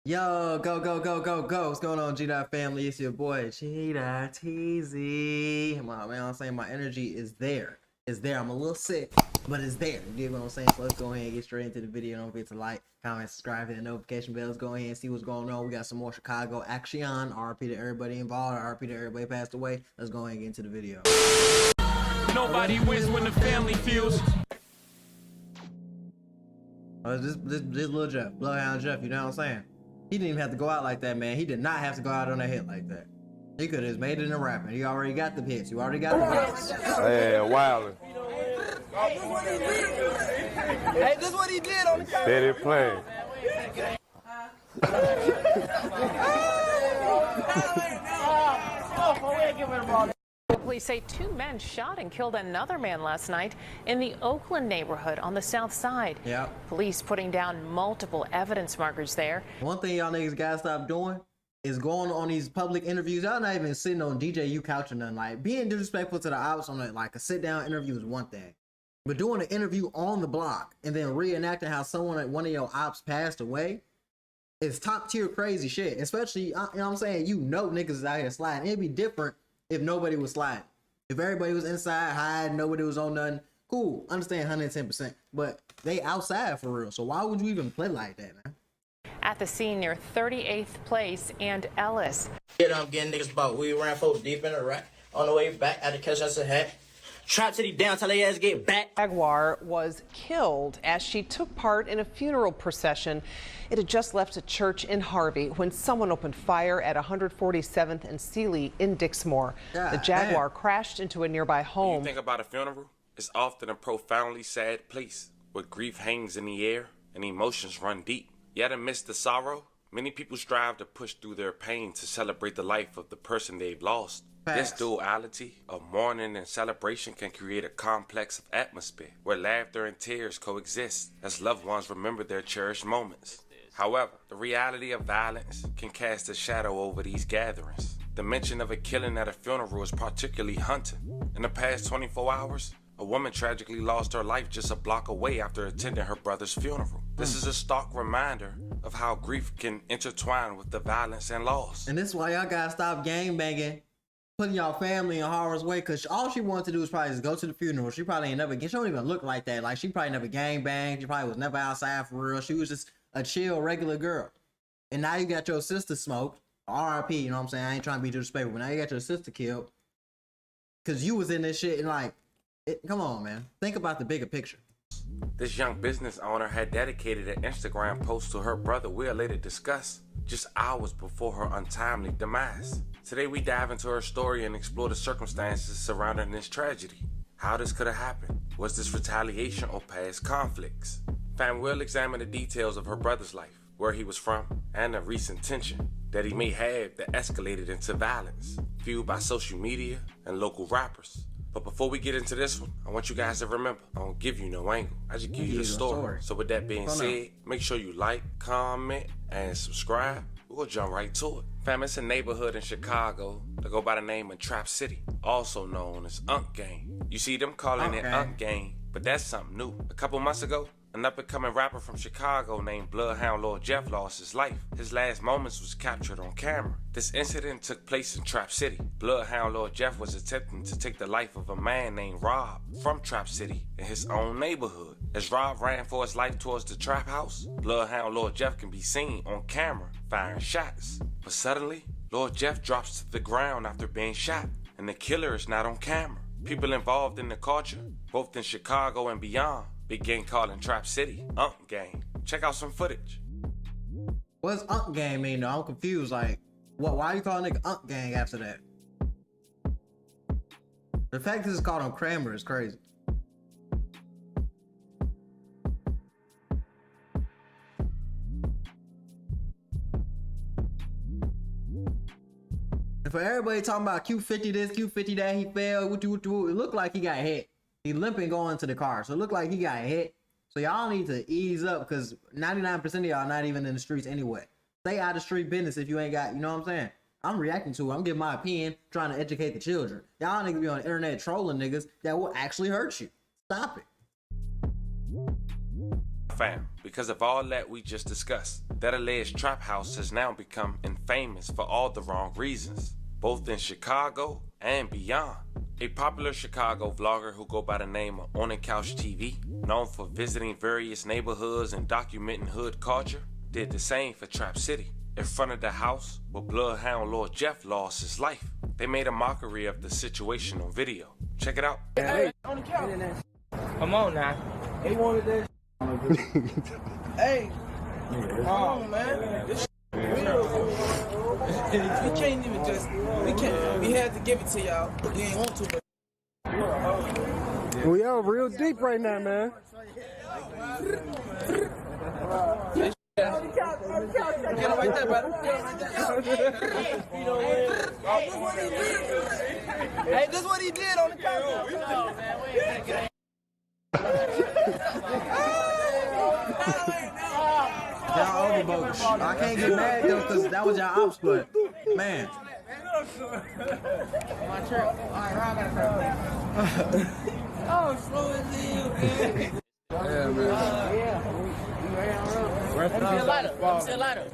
Yo, go, go, go, go, go. What's going on, G-Dot family? It's your boy, G-Dot TZ. I'm saying? My energy is there. It's there. I'm a little sick, but it's there. You get what I'm saying? So let's go ahead and get straight into the video. Don't forget to like, comment, subscribe, hit the notification bell. Let's go ahead and see what's going on. We got some more Chicago action. RP to everybody involved. RP to everybody passed away. Let's go ahead and get into the video. Nobody wins when the family feels. This little Jeff, Bloodhound Jeff, you know what I'm saying? He didn't even have to go out like that, man. He did not have to go out on a hit like that. He could have just made it in a rapping. He already got the hits. You already got the hits. Hey, wildin'. Hey, this is what he did on the camera. Steady playing. Police say two men shot and killed another man last night in the Oakland neighborhood on the south side. Yeah. Police putting down multiple evidence markers there. One thing y'all niggas gotta stop doing is going on these public interviews. Y'all not even sitting on DJU couch or nothing. Like, being disrespectful to the ops on a sit-down interview is one thing. But doing an interview on the block and then reenacting how one of your ops passed away is top-tier crazy shit. Especially, you know what I'm saying, niggas is out here sliding. It'd be different if nobody was sliding. If everybody was inside hiding, nobody was on nothing, cool, understand 110%. But they outside for real, so why would you even play like that, man? At the scene near 38th Place and Ellis. I'm getting niggas about we ran folks deep in the rack. On the way back, I had to catch us a hat. Trap City down till they ass get back. Jaguar was killed as she took part in a funeral procession. It had just left a church in Harvey when someone opened fire at 147th and Sealy in Dixmoor. The Jaguar crashed into a nearby home. When you think about a funeral, it's often a profoundly sad place where grief hangs in the air and emotions run deep. Yet amidst the sorrow, many people strive to push through their pain to celebrate the life of the person they've lost. This duality of mourning and celebration can create a complex atmosphere where laughter and tears coexist as loved ones remember their cherished moments. However, the reality of violence can cast a shadow over these gatherings. The mention of a killing at a funeral is particularly haunting. In the past 24 hours, a woman tragically lost her life just a block away after attending her brother's funeral. This is a stark reminder of how grief can intertwine with the violence and loss. And this is why y'all gotta stop gangbanging, putting y'all family in harm's way, because all she wanted to do was probably just go to the funeral. She probably ain't never, she don't even look like that. Like, she probably never gangbanged. She probably was never outside for real. She was just a chill, regular girl. And now you got your sister smoked, RIP, you know what I'm saying? I ain't trying to be disrespectful, but now you got your sister killed because you was in this shit and like, come on, man. Think about the bigger picture. This young business owner had dedicated an Instagram post to her brother we'll later discuss just hours before her untimely demise. Today we dive into her story and explore the circumstances surrounding this tragedy. How this could have happened. Was this retaliation or past conflicts? Fam, we'll examine the details of her brother's life, where he was from, and the recent tension that he may have that escalated into violence, fueled by social media and local rappers. But before we get into this one, I want you guys to remember, I don't give you no angle. I just give you the story. So with that being said, make sure you like, comment, and subscribe. We'll jump right to it. Fam, it's a neighborhood in Chicago that go by the name of Trap City, also known as Unk Gang. You see them calling it Unk Gang, but that's something new. A couple months ago, an up-and-coming rapper from Chicago named Bloodhound Lord Jeff lost his life. His last moments was captured on camera. This incident took place in Trap City. Bloodhound Lord Jeff was attempting to take the life of a man named Rob from Trap City in his own neighborhood. As Rob ran for his life towards the trap house, Bloodhound Lord Jeff can be seen on camera firing shots. But suddenly, Lord Jeff drops to the ground after being shot, and the killer is not on camera. People involved in the culture, both in Chicago and beyond, began calling Trap City Unk Gang. Check out some footage. What's Unk Gang mean though? I'm confused. Like, why you calling nigga Unk Gang after that? The fact that it's called on Kramer is crazy. And for everybody talking about Q50 this, Q50 that, he failed, it looked like he got hit. He limping going to the car, so it looked like he got hit. So y'all need to ease up, because 99% of y'all not even in the streets anyway. Stay out of street business if you ain't got, you know what I'm saying? I'm reacting to it. I'm giving my opinion, trying to educate the children. Y'all niggas be on the internet trolling niggas that will actually hurt you. Stop it. fam, because of all that we just discussed, that alleged trap house has now become infamous for all the wrong reasons, both in Chicago and beyond. A popular Chicago vlogger who go by the name of On the Couch TV, known for visiting various neighborhoods and documenting hood culture, did the same for Trap City, in front of the house where Bloodhound Lord Jeff lost his life. They made a mockery of the situation on video. Check it out. Hey, on the couch. Come on now. He wanted that. Hey, come on, man. This we can't even just. We had to give it to y'all. We ain't want to, but. We are real deep right now, man. Get him right there, brother. Get him right there. Hey, this is what he did on the couch. No, man, we ain't gonna get Y'all overbogus. I can't get mad though, because that was y'all ops, but man. My trip. Alright, I gotta oh, slow as hell, man. Yeah, man. Let me see a lighter. Let me see a lighter.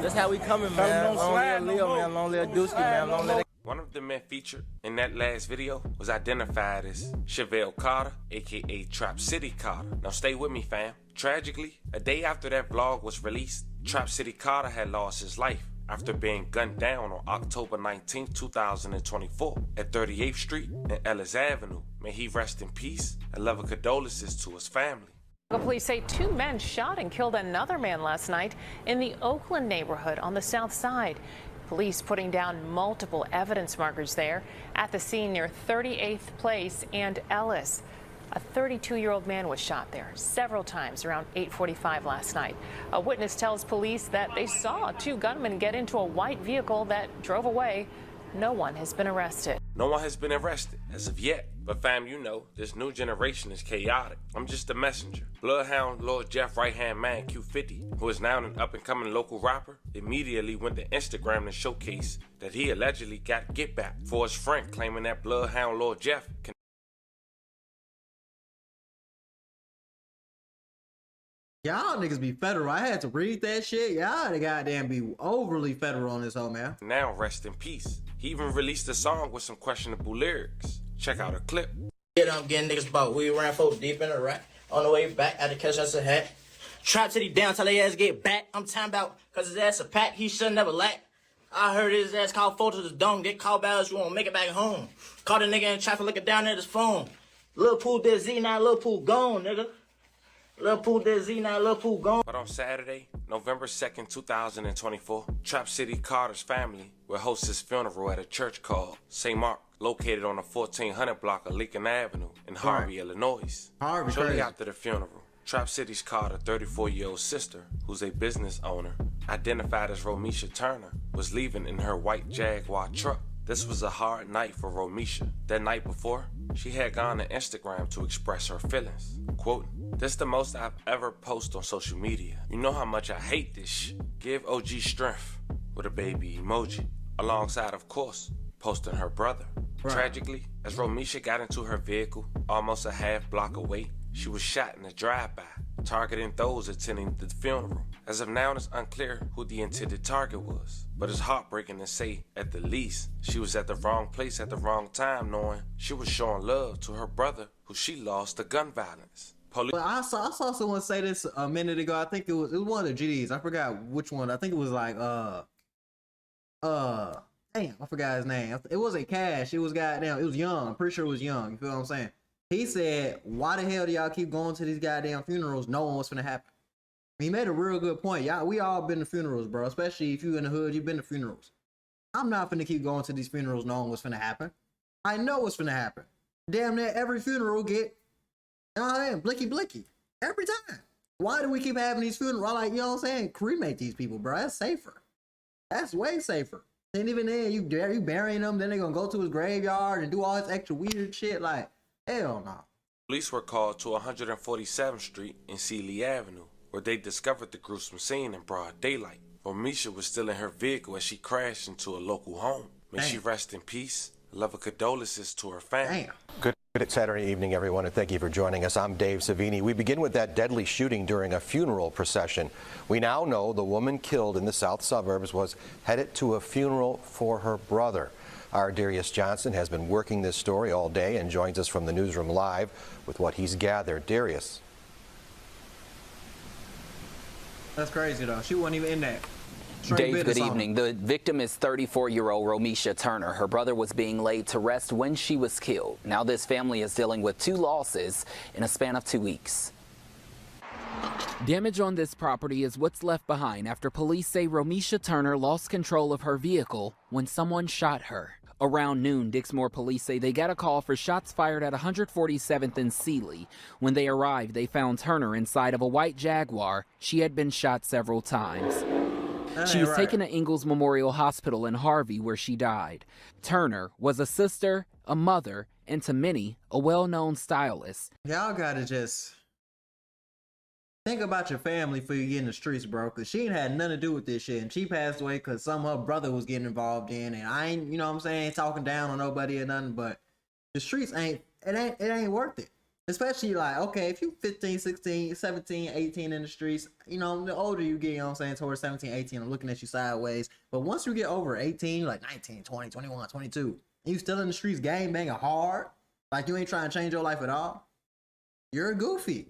That's how we coming, man. Long live Leo, man. Long live Dusky, man. Long live. One of the men featured in that last video was identified as Chevelle Carter, aka Trap City Carter. Now stay with me, fam. Tragically, a day after that vlog was released, Trap City Carter had lost his life after being gunned down on October 19, 2024 at 38th Street and Ellis Avenue. May he rest in peace and love and condolences to his family. Police say two men shot and killed another man last night in the Oakland neighborhood on the south side. Police putting down multiple evidence markers there at the scene near 38th Place and Ellis. A 32-year-old man was shot there several times around 8:45 last night. A witness tells police that they saw two gunmen get into a white vehicle that drove away. No one has been arrested. No one has been arrested as of yet. But fam, you know, this new generation is chaotic. I'm just a messenger. Bloodhound Lord Jeff right-hand man Q50, who is now an up-and-coming local rapper, immediately went to Instagram to showcase that he allegedly got get back for his friend, claiming that Bloodhound Lord Jeff can Y'all niggas be federal. I had to read that shit. Y'all the goddamn be overly federal on this hoe, man. now rest in peace. He even released a song with some questionable lyrics. Check out a clip. I'm getting niggas about we ran 4 deep in the rack. On the way back, had to catch us a hat. Trap City down till they ass get back. I'm talking about cause his ass a pack, he should never lack. I heard his ass call photos to the dome, get called back, you won't make it back home. Caught a nigga in traffic looking down at his phone. Lil Pooh did Z, now Lil Pooh gone, nigga. Lil Pooh did Z, now Lil Pooh gone. But on Saturday, November 2nd, 2024, Trap City Carter's family will host his funeral at a church called St. Mark, located on the 1400 block of Lincoln Avenue in Harvey, Illinois. Harvey, Shortly crazy. after the funeral, Trap City's Carter 34-year-old sister, who's a business owner, identified as Romisha Turner, was leaving in her white Jaguar truck. This was a hard night for Romisha. That night before, she had gone to Instagram to express her feelings. Quote, "This the most I've ever posted on social media. You know how much I hate this shit. Give OG strength," with a baby emoji. Alongside, of course, posting her brother. Right. Tragically, as Romisha got into her vehicle, almost a half block away, she was shot in a drive-by, targeting those attending the funeral. As of now, it's unclear who the intended target was, but it's heartbreaking to say, at the least, she was at the wrong place at the wrong time, knowing she was showing love to her brother, who she lost to gun violence. Police. But I saw someone say this a minute ago. I think it was one of the GDs. I forgot which one. I think it was like damn, I forgot his name. It wasn't Cash. It was goddamn. It was Young. I'm pretty sure it was Young. You feel what I'm saying? He said, "Why the hell do y'all keep going to these goddamn funerals? No one what's gonna happen." He made a real good point. Y'all, we all been to funerals, bro. Especially if you in the hood, you've been to funerals. I'm not finna keep going to these funerals knowing what's finna happen. I know what's finna happen. Damn near every funeral get, blicky blicky every time. Why do we keep having these funerals? I like, you know what I'm saying? Cremate these people, bro. That's safer. That's way safer. And even then, you burying them, then they gonna go to his graveyard and do all this extra weird shit. Like, hell no. Police were called to 147th Street and Sealy Avenue, where they discovered the gruesome scene in broad daylight. Romisha was still in her vehicle as she crashed into a local home. May she rest in peace. Love and condolences to her family. Damn. Good Saturday evening, everyone, and thank you for joining us. I'm Dave Savini. We begin with that deadly shooting during a funeral procession. We now know the woman killed in the south suburbs was headed to a funeral for her brother. Our Darius Johnson has been working this story all day and joins us from the newsroom live with what he's gathered. Darius. That's crazy, though. She wasn't even in that. Dave, good evening. The victim is 34-year-old Romisha Turner. Her brother was being laid to rest when she was killed. Now this family is dealing with 2 losses in a span of 2 weeks. Damage on this property is what's left behind after police say Romisha Turner lost control of her vehicle when someone shot her. Around noon, Dixmoor police say they got a call for shots fired at 147th and Sealy. When they arrived, they found Turner inside of a white Jaguar. She had been shot several times. She was taken to Ingalls Memorial Hospital in Harvey, where she died. Turner was a sister, a mother, and to many, a well-known stylist. Y'all gotta just think about your family before you get in the streets, bro, because she ain't had nothing to do with this shit, and she passed away because some of her brother was getting involved in, and I ain't, you know what I'm saying, talking down on nobody or nothing, but the streets ain't worth it. Especially, like, okay, if you 15, 16, 17, 18 in the streets, you know, the older you get, you know what I'm saying, towards 17, 18, I'm looking at you sideways. But once you get over 18, like 19, 20, 21, 22, and you still in the streets gang banging hard, like you ain't trying to change your life at all, you're a goofy.